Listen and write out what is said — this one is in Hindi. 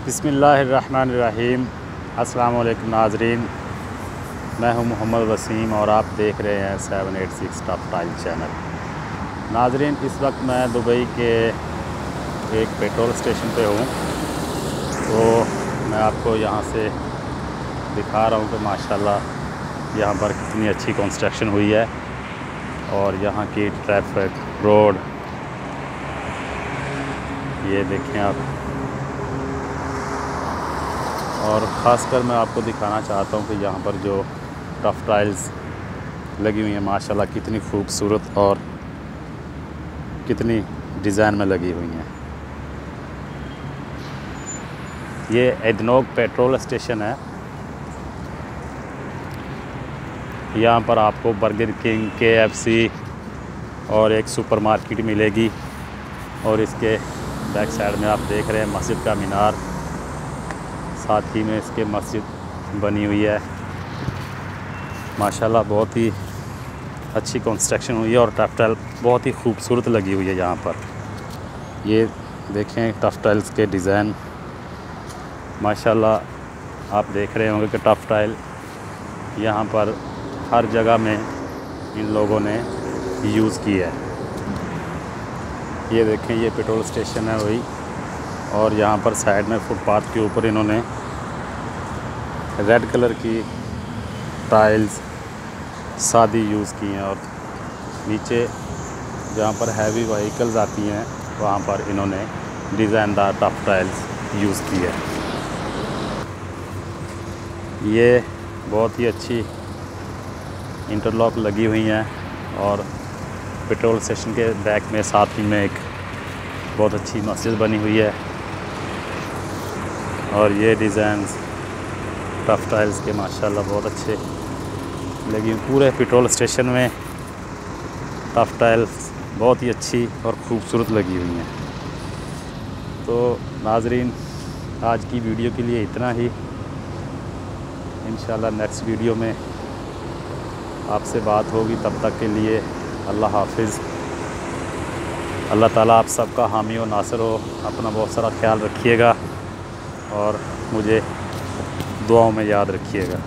बिस्मिल्लाहिर्रहमानिर्रहीम। अस्सलाम वालेकुम नाज़रीन, मैं हूं मोहम्मद वसीम और आप देख रहे हैं 786 टॉप टाइल चैनल। नाज़रीन, इस वक्त मैं दुबई के एक पेट्रोल स्टेशन पे हूं, तो मैं आपको यहां से दिखा रहा हूं कि माशाल्लाह यहां पर कितनी अच्छी कंस्ट्रक्शन हुई है और यहां की ट्रैफिक रोड ये देखें आप। और ख़ासकर मैं आपको दिखाना चाहता हूँ कि यहाँ पर जो टफ टाइल्स लगी हुई हैं माशाल्लाह कितनी खूबसूरत और कितनी डिज़ाइन में लगी हुई हैं। ये एडनोक पेट्रोल स्टेशन है। यहाँ पर आपको बर्गर किंग, KFC और एक सुपरमार्केट मिलेगी। और इसके बैक साइड में आप देख रहे हैं मस्जिद का मीनार, साथ ही में इसके मस्जिद बनी हुई है। माशाल्लाह बहुत ही अच्छी कंस्ट्रक्शन हुई है और टफ टाइल बहुत ही खूबसूरत लगी हुई है यहाँ पर। ये देखें टफ टाइल्स के डिज़ाइन, माशाल्लाह आप देख रहे होंगे कि टफ टाइल यहाँ पर हर जगह में इन लोगों ने यूज़ की है। ये देखें, ये पेट्रोल स्टेशन है वही, और यहाँ पर साइड में फुटपाथ के ऊपर इन्होंने रेड कलर की टाइल्स सादी यूज़ की हैं और नीचे जहाँ पर हैवी व्हीकल्स आती हैं वहाँ पर इन्होंने डिज़ाइनदार टफ टाइल्स यूज़ की है। ये बहुत ही अच्छी इंटरलॉक लगी हुई हैं और पेट्रोल स्टेशन के बैक में साथ ही में एक बहुत अच्छी मस्जिद बनी हुई है। और ये डिज़ाइंस टफ टाइल्स के माशाल्लाह बहुत अच्छे लगी। पूरे पेट्रोल स्टेशन में टफ टाइल्स बहुत ही अच्छी और ख़ूबसूरत लगी हुई हैं। तो नाज़रीन, आज की वीडियो के लिए इतना ही। इंशाल्लाह नेक्स्ट वीडियो में आपसे बात होगी। तब तक के लिए अल्लाह हाफिज़। अल्लाह ताला आप सबका हामी और नासिर हो। अपना बहुत सारा ख्याल रखिएगा और मुझे दुआओं में याद रखिएगा।